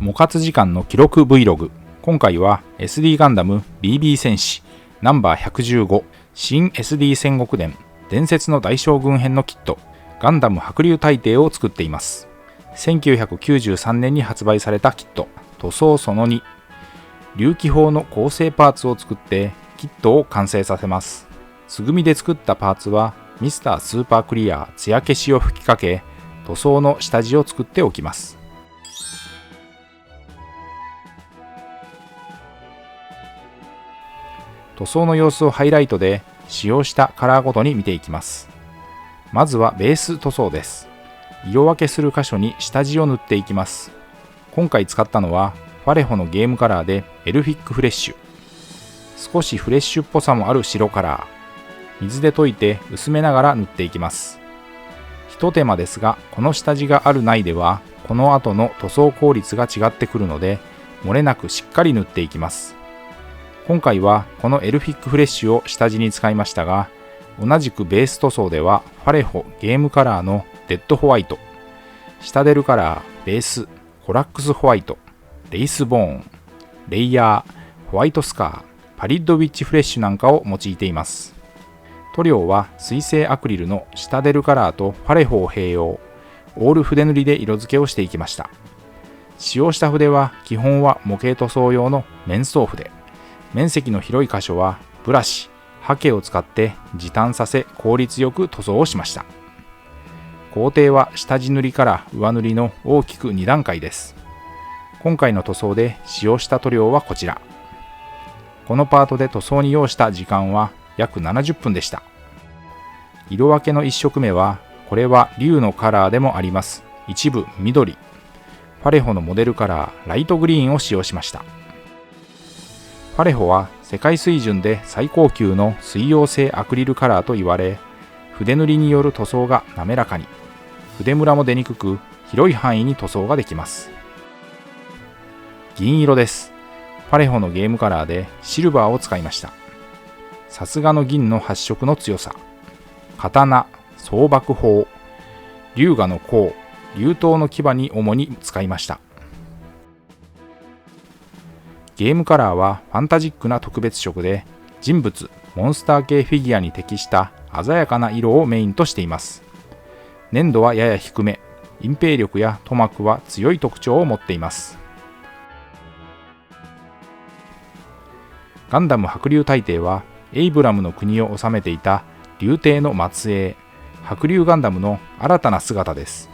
モ活時間の記録 Vlog。今回は SD ガンダム BB 戦士ナンバー115新 SD 戦国伝伝説の大将軍編のキットガンダム白竜大帝を作っています。1993年に発売されたキット塗装その2、隆起砲の構成パーツを作ってキットを完成させます。素組みで作ったパーツはミスタースーパークリア艶消しを吹きかけ塗装の下地を作っておきます。塗装の様子をハイライトで使用したカラーごとに見ていきます。まずはベース塗装です。色分けする箇所に下地を塗っていきます。今回使ったのはファレホのゲームカラーでエルフィックフレッシュ。少しフレッシュっぽさもある白カラー。水で溶いて薄めながら塗っていきます。ひと手間ですが、この下地があるないではこの後の塗装効率が違ってくるので漏れなくしっかり塗っていきます。今回はこのエルフィックフレッシュを下地に使いましたが、同じくベース塗装ではファレホゲームカラーのデッドホワイト、シタデルカラーベースコラックスホワイト、レイスボーン、レイヤー、ホワイトスカー、パリッドウィッチフレッシュなんかを用いています。塗料は水性アクリルのシタデルカラーとファレホを併用、オール筆塗りで色付けをしていきました。使用した筆は基本は模型塗装用の面相筆。面積の広い箇所はブラシ、ハケを使って時短させ効率よく塗装をしました。工程は下地塗りから上塗りの大きく2段階です。今回の塗装で使用した塗料はこちら。このパートで塗装に要した時間は約70分でした。色分けの1色目は、これは竜のカラーでもあります一部緑、ファレホのモデルカラーライトグリーンを使用しました。ファレホは世界水準で最高級の水溶性アクリルカラーと言われ、筆塗りによる塗装が滑らかに、筆ムラも出にくく広い範囲に塗装ができます。銀色です。ファレホのゲームカラーでシルバーを使いました。さすがの銀の発色の強さ。刀、双爆砲、龍河の甲、竜頭の牙に主に使いました。ゲームカラーはファンタジックな特別色で、人物、モンスター系フィギュアに適した鮮やかな色をメインとしています。粘度はやや低め、隠蔽力や塗膜は強い特徴を持っています。ガンダム白竜大帝はエイブラムの国を治めていた竜帝の末裔、白竜ガンダムの新たな姿です。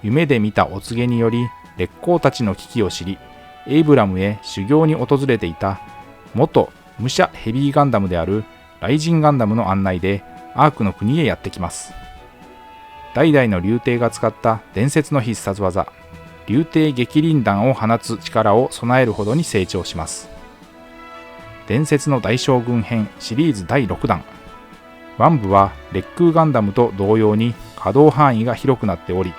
夢で見たお告げにより烈公たちの危機を知り、エイブラムへ修行に訪れていた元武者ヘビーガンダムであるライジンガンダムの案内でアークの国へやってきます。代々の竜帝が使った伝説の必殺技、竜帝激鱗弾を放つ力を備えるほどに成長します。伝説の大将軍編シリーズ第6弾。腕部は烈空ガンダムと同様に可動範囲が広くなっており、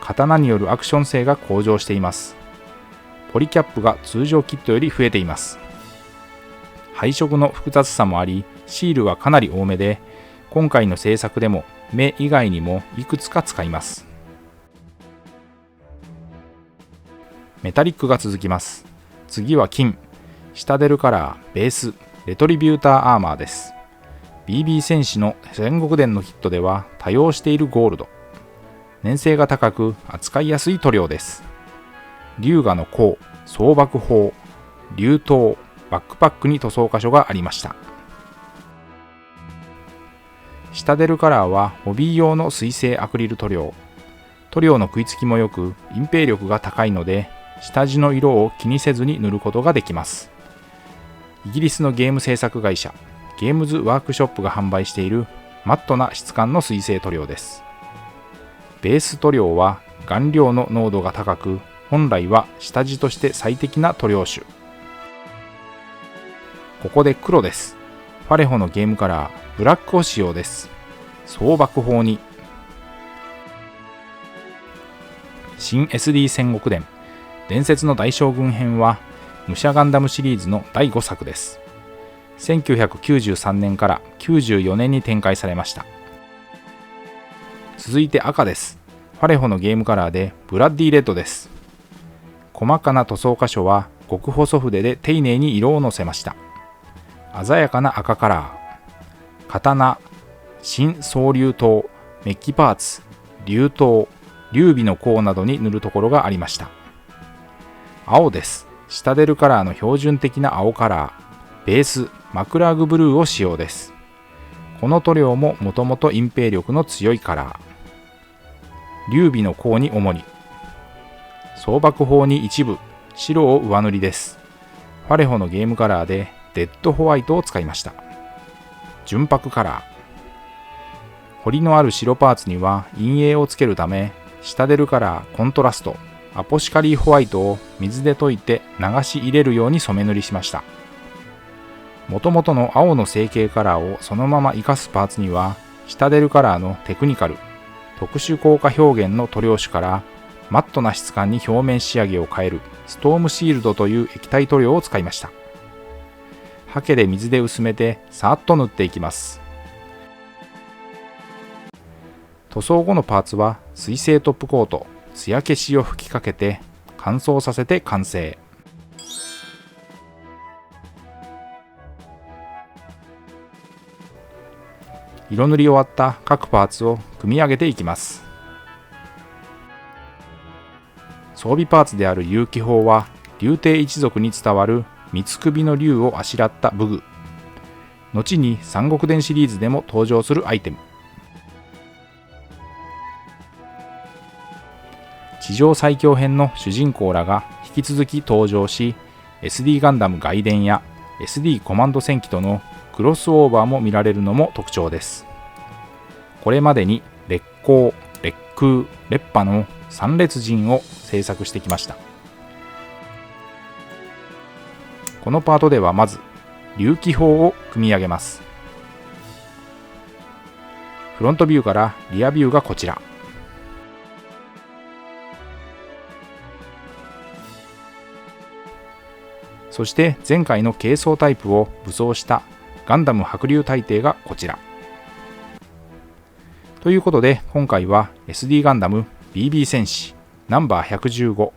刀によるアクション性が向上しています。ポリキャップが通常キットより増えています。配色の複雑さもあり、シールはかなり多めで、今回の製作でも目以外にもいくつか使います。メタリックが続きます。次は金、シタデルカラー、ベース、レトリビューターアーマーです。BB 戦士の戦国伝のキットでは多用しているゴールド。粘性が高く扱いやすい塗料です。龍河の甲、双爆砲、竜頭、バックパックに塗装箇所がありました。シタデルカラーはホビー用の水性アクリル塗料。塗料の食いつきも良く隠蔽力が高いので、下地の色を気にせずに塗ることができます。イギリスのゲーム制作会社ゲームズワークショップが販売しているマットな質感の水性塗料です。ベース塗料は顔料の濃度が高く、本来は下地として最適な塗料種。ここで黒です。ファレホのゲームカラーブラックを使用です。双爆砲に新 SD 戦国伝伝説の大将軍編は武者ガンダムシリーズの第5作です。1993年から94年に展開されました。続いて赤です。ファレホのゲームカラーでブラッディレッドです。細かな塗装箇所は極細筆で丁寧に色をのせました。鮮やかな赤カラー、刀、新双竜刀、メッキパーツ、竜刀、劉備の甲などに塗るところがありました。青です。シタデルカラーの標準的な青カラー、ベース、マクラーグブルーを使用です。この塗料ももともと隠蔽力の強いカラー。劉備の甲に主に。双箔砲に一部、白を上塗りです。ファレホのゲームカラーでデッドホワイトを使いました。純白カラー。彫りのある白パーツには陰影をつけるため、シタデルカラー、コントラスト、アポシカリーホワイトを水で溶いて流し入れるように染め塗りしました。もともとの青の成形カラーをそのまま活かすパーツには、シタデルカラーのテクニカル、特殊効果表現の塗料種からマットな質感に表面仕上げを変えるストームシールドという液体塗料を使いました。ハケで水で薄めてさっと塗っていきます。塗装後のパーツは水性トップコート、艶消しを吹きかけて乾燥させて完成。色塗り終わった各パーツを組み上げていきます。装備パーツである有機砲は竜帝一族に伝わる三つ首の竜をあしらった武具。後に三国伝シリーズでも登場するアイテム。地上最強編の主人公らが引き続き登場し、SD ガンダム外伝や SD コマンド戦記とのクロスオーバーも見られるのも特徴です。これまでに烈光、烈空、烈波の3列陣を制作してきました。このパートではまず竜気砲を組み上げます。フロントビューからリアビューがこちら。そして前回の軽装タイプを武装したガンダム白竜大帝がこちら。ということで今回は SD ガンダム BB 戦士ナンバー115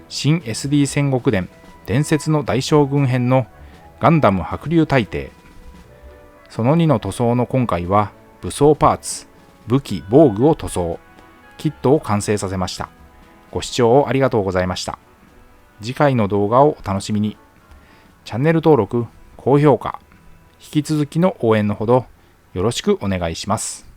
新 SD 戦国伝伝説の大将軍編のガンダム白竜大帝その2の塗装の今回は武装パーツ、武器、防具を塗装、キットを完成させました。ご視聴ありがとうございました。次回の動画をお楽しみに。チャンネル登録、高評価、引き続きの応援のほどよろしくお願いします。